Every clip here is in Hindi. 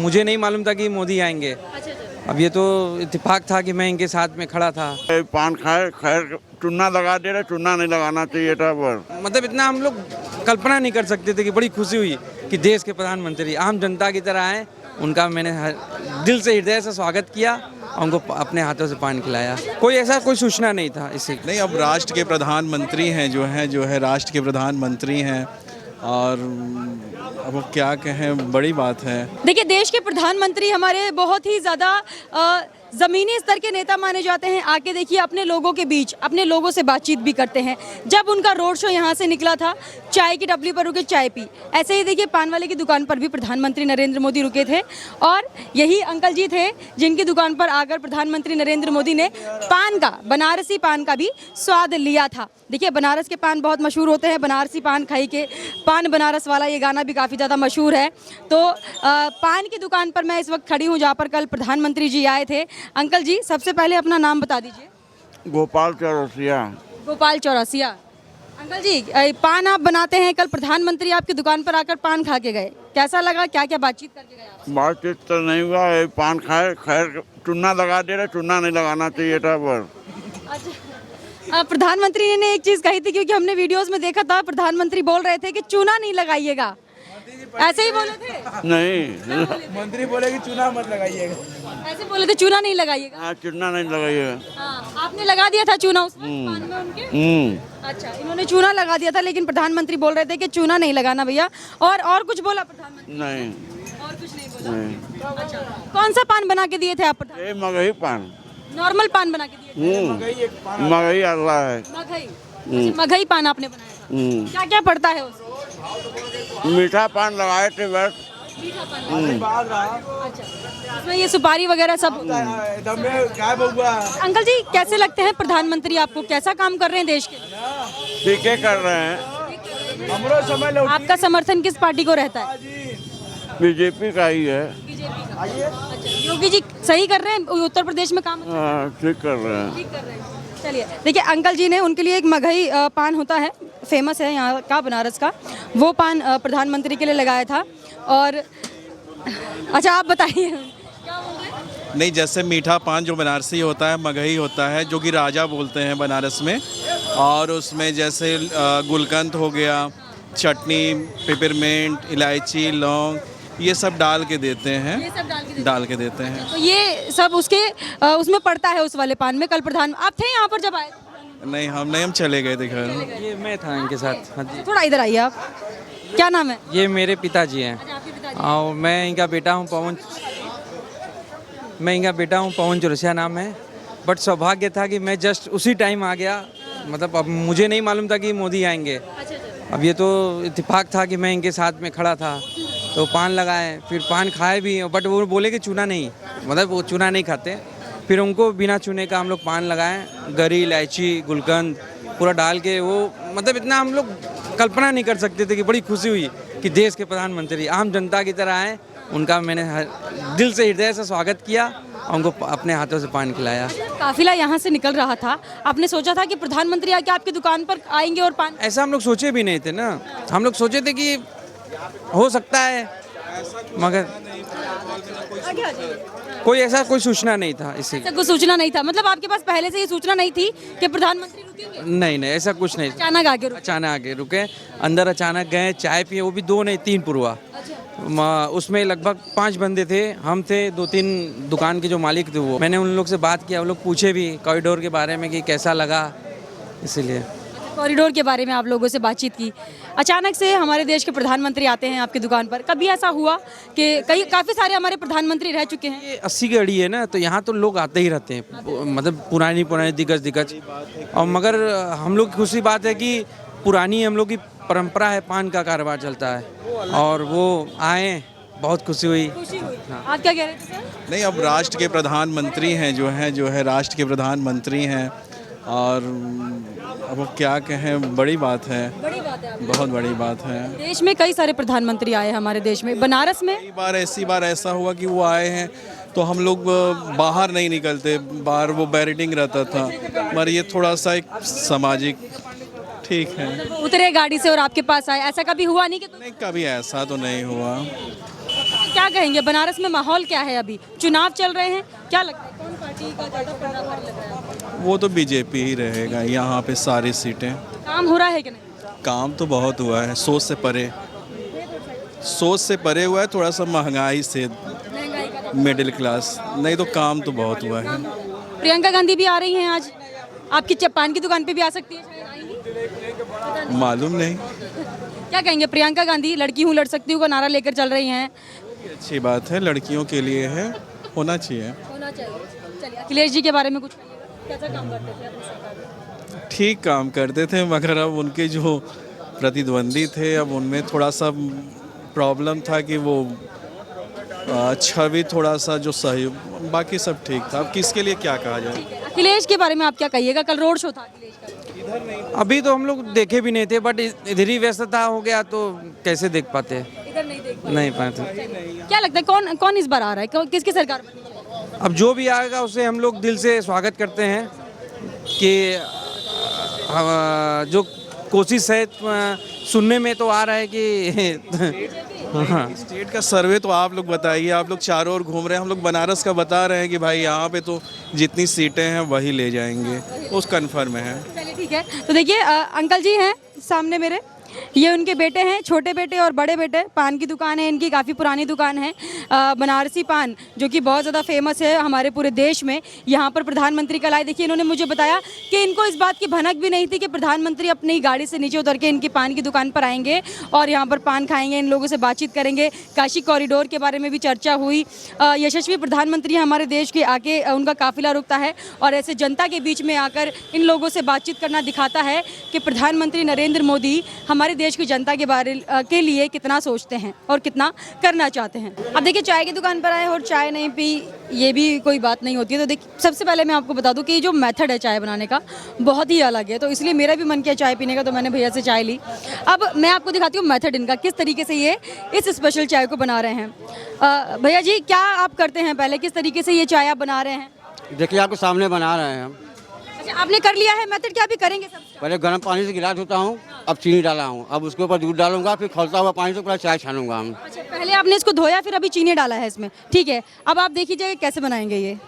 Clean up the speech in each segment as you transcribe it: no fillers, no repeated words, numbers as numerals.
मुझे नहीं मालूम था कि मोदी आएंगे। अब ये तो इत्तेफाक था कि मैं इनके साथ में खड़ा था। पान खाए, खैर चूना लगा दे रहे, चूना नहीं लगाना चाहिए था। पर मतलब इतना हम लोग कल्पना नहीं कर सकते थे कि बड़ी खुशी हुई कि देश के प्रधानमंत्री आम जनता की तरह आए। उनका मैंने दिल से, हृदय से स्वागत किया और उनको अपने हाथों से पान खिलाया। कोई सूचना नहीं था इससे। नहीं, अब राष्ट्र के प्रधानमंत्री हैं, जो है राष्ट्र के प्रधानमंत्री हैं, और अब वो क्या कहें, बड़ी बात है। देखिए, देश के प्रधानमंत्री हमारे बहुत ही ज़्यादा ज़मीनी स्तर के नेता माने जाते हैं। आके देखिए, अपने लोगों के बीच अपने लोगों से बातचीत भी करते हैं। जब उनका रोड शो यहाँ से निकला था, चाय की टपली पर रुके, चाय पी। ऐसे ही देखिए, पान वाले की दुकान पर भी प्रधानमंत्री नरेंद्र मोदी रुके थे और यही अंकल जी थे जिनकी दुकान पर आकर प्रधानमंत्री नरेंद्र मोदी ने पान का, बनारसी पान का भी स्वाद लिया था। देखिए, बनारस के पान बहुत मशहूर होते हैं। बनारसी पान खाई के पान बनारस वाला ये गाना भी काफ़ी ज़्यादा मशहूर है। तो पान की दुकान पर मैं इस वक्त खड़ी हूँ जहाँ पर कल प्रधानमंत्री जी आए थे। अंकल जी, सबसे पहले अपना नाम बता दीजिए। गोपाल चौरसिया। गोपाल चौरसिया। अंकल जी, पान आप बनाते हैं, कल प्रधानमंत्री आपकी दुकान पर आकर पान खा के गए, कैसा लगा? क्या क्या बातचीत करके गए आप? बातचीत तो नहीं हुआ, पान खाए, खैर चूना लगा दे रहे, चूना नहीं लगाना चाहिए था। पर अच्छा, प्रधानमंत्री ने एक चीज कही थी, क्योंकि हमने वीडियोस में देखा था, प्रधानमंत्री बोल रहे थे कि चूना नहीं लगाइएगा। ऐसे ही बोले थे? नहीं, मंत्री बोले कि चूना मत लगाइएगा। ऐसे बोले थे, चूना नहीं लगाइएगा। हाँ, चूना नहीं लगाइएगा। हाँ, आपने लगा दिया था चूना उस पान में उनके? अच्छा, इन्होंने चूना लगा दिया था, लेकिन प्रधानमंत्री बोल रहे थे कि चूना नहीं लगाना भैया। और कुछ बोला प्रधानमंत्री? नहीं, और कुछ नहीं बोला। अच्छा, कौन सा पान बना के दिए थे आप प्रधानमंत्री? ये मगही पान। नॉर्मल पान बना के दिए थे? मगही अल्लाह है। मगही। अच्छा, मगही पान आपने बनाया था। क्या क्या पड़ता है उसमें? मीठा पान लगाए थे बस। मीठा पान। अच्छा, इसमें ये सुपारी वगैरह सब होता है। अंकल जी, कैसे लगते हैं प्रधानमंत्री आपको? कैसा काम कर रहे हैं देश के? ठीक है, कर रहे हैं। आपका समर्थन किस पार्टी को रहता है? बीजेपी का ही है। बीजेपी का। अच्छा, योगी जी सही कर रहे हैं उत्तर प्रदेश में काम? हाँ, ठीक कर रहे हैं। ठीक कर रहे हैं। चलिए, देखिए, अंकल जी ने, उनके लिए एक मगही पान होता है, फेमस है यहाँ का, बनारस का, वो पान प्रधानमंत्री के लिए लगाया था। और अच्छा, आप बताइए क्या बोल रहे हैं? नहीं, जैसे मीठा पान जो बनारसी होता है, मगही होता है, जो कि राजा बोलते हैं बनारस में, और उसमें जैसे गुलकंद हो गया, चटनी, पेपरमेंट, इलायची, लौंग, ये सब डाल के देते हैं। ये सब डाल के देते हैं। तो ये सब उसके उसमें पड़ता है, उस वाले पान में। कल प्रधान आप थे यहाँ पर जब आए? नहीं, हम चले गए थे घर। ये मैं था इनके साथ। हाँ जी। थोड़ा इधर आइए आप। क्या नाम है? ये मेरे पिताजी हैं। अच्छा, आपके पिताजी। और मैं इनका बेटा हूँ, पवन चौरसिया नाम है। बट सौभाग्य था कि मैं जस्ट उसी टाइम आ गया। मतलब अब मुझे नहीं मालूम था कि मोदी आएंगे। अब ये तो इत्तेफाक था कि मैं इनके साथ में खड़ा था, तो पान लगाए, फिर पान खाए भी। बट वो बोले कि चूना नहीं, मतलब वो चूना नहीं खाते। फिर उनको बिना चूने का हम लोग पान लगाए, गरी, इलायची, गुलकंद पूरा डाल के। वो मतलब इतना हम लोग कल्पना नहीं कर सकते थे कि बड़ी खुशी हुई कि देश के प्रधानमंत्री आम जनता की तरह आए। उनका मैंने दिल से, हृदय से स्वागत किया और उनको अपने हाथों से पान खिलाया। काफिला यहाँ से निकल रहा था, आपने सोचा था कि प्रधानमंत्री आके आपकी दुकान पर आएंगे और पान? ऐसा हम लोग सोचे भी नहीं थे ना। हम लोग सोचे थे कि हो सकता है, मगर कोई सूचना नहीं था इससे। ऐसा कोई सूचना नहीं था? मतलब आपके पास पहले से ये सूचना नहीं थी कि प्रधानमंत्री रुकेंगे? नहीं, ऐसा कुछ नहीं। अचानक आके रुके? अचानक आके रुके, अंदर अचानक गए, चाय पिए, वो भी 2 नहीं 3 पुरवा। उसमें लगभग 5 बंदे थे, हम थे, 2-3 दुकान के जो मालिक थे वो। मैंने उन लोग से बात किया, वो लोग पूछे भी कॉरिडोर के बारे में कि कैसा लगा, इसीलिए। कॉरिडोर के बारे में आप लोगों से बातचीत की। अचानक से हमारे देश के प्रधानमंत्री आते हैं आपकी दुकान पर। कभी ऐसा हुआ कि काफ़ी सारे हमारे प्रधानमंत्री रह चुके हैं? ये 80 की अड़ी है ना, तो यहाँ तो लोग आते ही रहते हैं, मतलब पुरानी दिग्गज। और मगर हम लोग की खुशी बात है कि पुरानी हम लोग की परंपरा है, पान का कारोबार चलता है, और वो आए, बहुत खुशी हुई। आप क्या कह रहे थे सर? नहीं, अब राष्ट्र के प्रधानमंत्री हैं, जो है राष्ट्र के प्रधानमंत्री हैं, और अब वो क्या कहें, बड़ी बात है। बड़ी बात है। बहुत बड़ी बात है। देश में कई सारे प्रधानमंत्री आए हमारे देश में। बनारस में कई बार ऐसा हुआ कि वो आए हैं तो हम लोग बाहर नहीं निकलते, बाहर वो बैरिकेडिंग रहता था, मगर ये थोड़ा सा एक सामाजिक ठीक है। उतरे गाड़ी से और आपके पास आए, ऐसा कभी हुआ नहीं कि? नहीं, कभी ऐसा तो नहीं हुआ। क्या कहेंगे, बनारस में माहौल क्या है अभी? चुनाव चल रहे हैं, क्या लगता है कौन पार्टी का ज़्यादा पलड़ा भारी लग रहा है आपको? वो तो बीजेपी ही रहेगा यहाँ पे सारी सीटें। काम हो रहा है कि नहीं? काम तो बहुत हुआ है, सोच से परे हुआ है, थोड़ा सा महंगाई से महंगाई का मिडिल क्लास, नहीं तो काम तो बहुत हुआ है। प्रियंका गांधी भी आ रही हैं आज, आपकी पान की दुकान पे भी आ सकती है, शायद आएंगी? मालूम नहीं। क्या कहेंगे, प्रियंका गांधी लड़की हूँ लड़ सकती हूँ का नारा लेकर चल रही हैं? अच्छी बात है, लड़कियों के लिए है, होना चाहिए। होना चाहिए। चलिए, अखिलेश जी के बारे में कुछ कहिएगा, कैसा काम करते थे अपनी सरकार में? ठीक काम करते थे, मगर अब उनके जो प्रतिद्वंदी थे, अब उनमें थोड़ा सा प्रॉब्लम था कि वो छवि थोड़ा सा जो सही, बाकी सब ठीक था। अब किसके लिए क्या कहा जाए। अखिलेश के बारे में आप क्या कहिएगा? कल रोड शो था अखिलेश का। अभी तो हम लोग देखे भी नहीं थे, बट इधर ही व्यस्तता हो गया तो कैसे देख पाते? इधर नहीं देख नहीं पाते। क्या लगता है कौन कौन इस बार आ रहा है, किसकी सरकार बनेगी? अब जो भी आएगा उसे हम लोग दिल से स्वागत करते हैं कि जो कोशिश है, सुनने में तो आ रहा है कि हाँ। स्टेट का सर्वे तो आप लोग बताइए, आप लोग चारों ओर घूम रहे हैं, हम लोग बनारस का बता रहे हैं कि भाई यहाँ पे तो जितनी सीटें हैं वही ले जाएंगे, उस कन्फर्म है। चलिए ठीक है, तो देखिए अंकल जी हैं सामने मेरे, ये उनके बेटे हैं, छोटे बेटे और बड़े बेटे। पान की दुकान है इनकी, काफ़ी पुरानी दुकान है, बनारसी पान जो कि बहुत ज़्यादा फेमस है हमारे पूरे देश में। यहाँ पर प्रधानमंत्री कल आए, देखिए इन्होंने मुझे बताया कि इनको इस बात की भनक भी नहीं थी कि प्रधानमंत्री अपनी गाड़ी से नीचे उतर के इनकी पान की दुकान पर आएंगे और यहाँ पर पान खाएंगे, इन लोगों से बातचीत करेंगे। काशी कॉरिडोर के बारे में भी चर्चा हुई। यशस्वी प्रधानमंत्री हमारे देश के आके उनका काफिला रुकता है और ऐसे जनता के बीच में आकर इन लोगों से बातचीत करना दिखाता है कि प्रधानमंत्री नरेंद्र मोदी हमारे देश की जनता के बारे के लिए कितना सोचते हैं और कितना करना चाहते हैं। अब देखिए चाय की दुकान पर आए और चाय नहीं पी, ये भी कोई बात नहीं होती है। तो देखिए सबसे पहले मैं आपको बता दूं कि जो मेथड है चाय बनाने का बहुत ही अलग है, तो इसलिए मेरा भी मन किया चाय पीने का, तो मैंने भैया से चाय ली। अब मैं आपको दिखाती हूँ मेथड इनका, किस तरीके से ये इस स्पेशल चाय को बना रहे हैं। भैया जी क्या आप करते हैं, पहले किस तरीके से ये चाय आप बना रहे हैं? देखिए आपके सामने बना रहे हैं हम। अच्छा आपने कर लिया है मेथड, क्या भी करेंगे सब? पहले गर्म पानी से गिलास धोता हूँ, अब चीनी डाला हूँ, अब उसके ऊपर दूध डालूंगा, फिर खौलता हुआ पानी से पूरा चाय छानूंगा हम। अच्छा पहले आपने इसको धोया, फिर अभी चीनी डाला है इसमें, ठीक है। अब आप देख लीजिए कैसे बनाएंगे ये।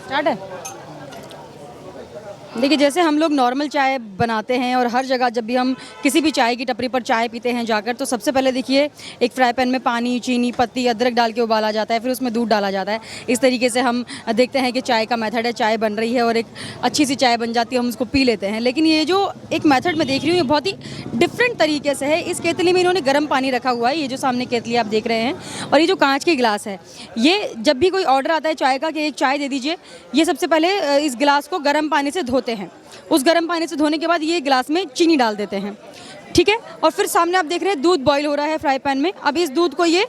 स्टार्ट है। देखिए जैसे हम लोग नॉर्मल चाय बनाते हैं और हर जगह जब भी हम किसी भी चाय की टपरी पर चाय पीते हैं जाकर, तो सबसे पहले देखिए एक फ्राई पैन में पानी, चीनी, पत्ती, अदरक डाल के उबाला जाता है, फिर उसमें दूध डाला जाता है। इस तरीके से हम देखते हैं कि चाय का मेथड है, चाय बन रही है और एक अच्छी सी चाय बन जाती है, हम उसको पी लेते हैं। लेकिन ये जो एक मेथड मैं देख रही हूँ ये बहुत ही डिफरेंट तरीके से है। इस केतली में इन्होंने गर्म पानी रखा हुआ है, ये जो सामने केतली आप देख रहे हैं, और ये जो कांच के गिलास है, ये जब भी कोई ऑर्डर आता है चाय का कि एक चाय दे दीजिए, ये सबसे पहले इस गिलास को गर्म पानी से धोते हैं। उस गर्म पानी से धोने के बाद ये गिलास में चीनी डाल देते हैं, ठीक है। और फिर सामने आप देख रहे हैं दूध बॉईल हो रहा है फ्राई पैन में। अब इस दूध को ये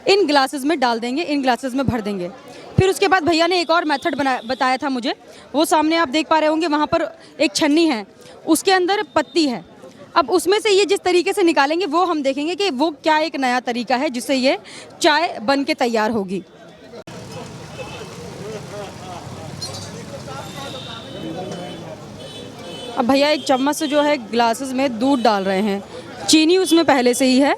इन ग्लासेस में डाल देंगे, इन ग्लासेस में भर देंगे। फिर उसके बाद भैया ने एक और मेथड बताया था मुझे, वो सामने आप देख पा रहे होंगे, वहाँ पर एक छन्नी है, उसके अंदर पत्ती है। अब उसमें से ये जिस तरीके से निकालेंगे वो हम देखेंगे कि वो क्या एक नया तरीका है जिससे ये चाय बन के तैयार होगी। अब भैया एक चम्मच से जो है ग्लासेस में दूध डाल रहे हैं, चीनी उसमें पहले से ही है।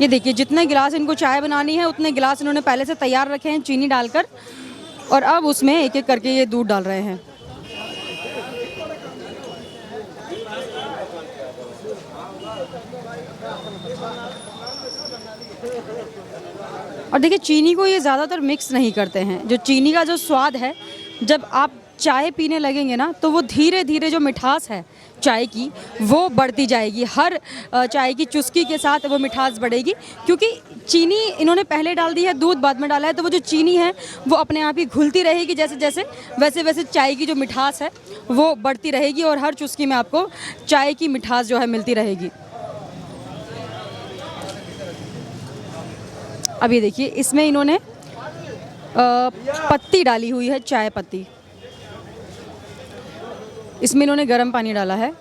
ये देखिए जितने गिलास इनको चाय बनानी है उतने गिलास इन्होंने पहले से तैयार रखे हैं चीनी डालकर, और अब उसमें एक एक करके ये दूध डाल रहे हैं। और देखिए चीनी को ये ज़्यादातर मिक्स नहीं करते हैं। जो चीनी का जो स्वाद है, जब आप चाय पीने लगेंगे ना, तो वो धीरे धीरे जो मिठास है चाय की वो बढ़ती जाएगी। हर चाय की चुस्की के साथ वो मिठास बढ़ेगी, क्योंकि चीनी इन्होंने पहले डाल दी है, दूध बाद में डाला है, तो वो जो चीनी है वो अपने आप ही घुलती रहेगी जैसे जैसे, वैसे वैसे चाय की जो मिठास है वो बढ़ती रहेगी और हर चुस्की में आपको चाय की मिठास जो है मिलती रहेगी। अब ये देखिए इसमें इन्होंने पत्ती डाली हुई है, चाय पत्ती। इसमें इन्होंने गर्म पानी डाला है।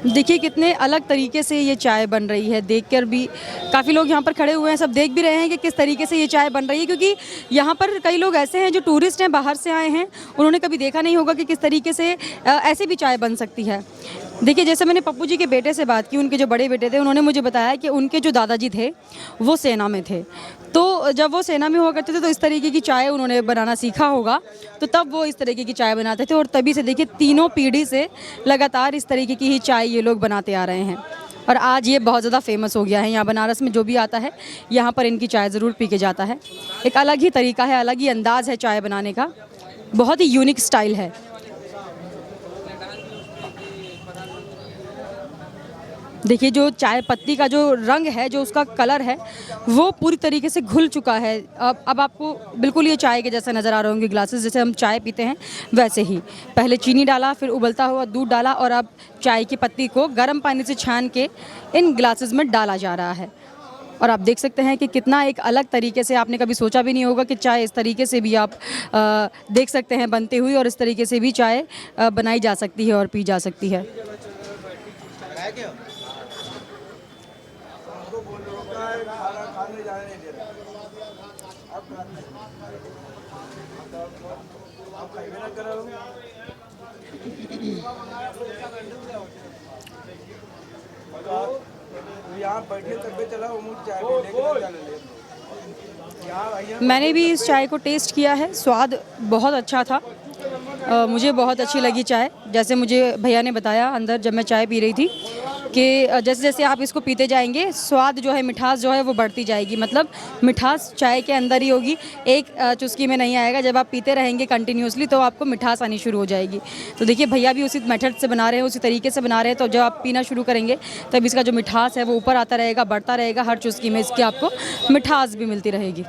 देखिए कितने अलग तरीके से ये चाय बन रही है, देखकर भी काफ़ी लोग यहाँ पर खड़े हुए हैं, सब देख भी रहे हैं कि किस तरीके से ये चाय बन रही है, क्योंकि यहाँ पर कई लोग ऐसे हैं जो टूरिस्ट हैं, बाहर से आए हैं, उन्होंने कभी देखा नहीं होगा कि किस तरीके से ऐसे भी चाय बन सकती है। देखिए जैसे मैंने पप्पू जी के बेटे से बात की, उनके जो बड़े बेटे थे, उन्होंने मुझे बताया कि उनके जो दादाजी थे वो सेना में थे, तो जब वो सेना में हुआ करते थे तो इस तरीके की चाय उन्होंने बनाना सीखा होगा, तो तब वो इस तरीके की चाय बनाते थे और तभी से देखिए तीनों पीढ़ी से लगातार इस तरीके की ही चाय ये लोग बनाते आ रहे हैं और आज ये बहुत ज़्यादा फेमस हो गया है। यहाँ बनारस में जो भी आता है यहाँ पर इनकी चाय ज़रूर पी के जाता है। एक अलग ही तरीका है, अलग ही अंदाज़ है चाय बनाने का, बहुत ही यूनिक स्टाइल है। देखिए जो चाय पत्ती का जो रंग है, जो उसका कलर है, वो पूरी तरीके से घुल चुका है। अब आपको बिल्कुल ये चाय के जैसा नज़र आ रहे होंगे ग्लासेस, जैसे हम चाय पीते हैं वैसे ही। पहले चीनी डाला, फिर उबलता हुआ दूध डाला और अब चाय की पत्ती को गर्म पानी से छान के इन ग्लासेस में डाला जा रहा है। और आप देख सकते हैं कि कितना एक अलग तरीके से, आपने कभी सोचा भी नहीं होगा कि चाय इस तरीके से भी आप देख सकते हैं बनती हुई, और इस तरीके से भी चाय बनाई जा सकती है और पी जा सकती है। मैंने भी इस चाय को टेस्ट किया है, स्वाद बहुत अच्छा था। मुझे बहुत अच्छी लगी चाय। जैसे मुझे भैया ने बताया अंदर जब मैं चाय पी रही थी कि जैसे जैसे आप इसको पीते जाएंगे, स्वाद जो है, मिठास जो है वो बढ़ती जाएगी। मतलब मिठास चाय के अंदर ही होगी, एक चुस्की में नहीं आएगा। जब आप पीते रहेंगे कंटिन्यूसली तो आपको मिठास आनी शुरू हो जाएगी। तो देखिए भैया भी उसी मेथड से बना रहे हैं, उसी तरीके से बना रहे हैं। तो जब आप पीना शुरू करेंगे तब इसका जो मिठास है वो ऊपर आता रहेगा, बढ़ता रहेगा। हर चुस्की में इसकी आपको मिठास भी मिलती रहेगी।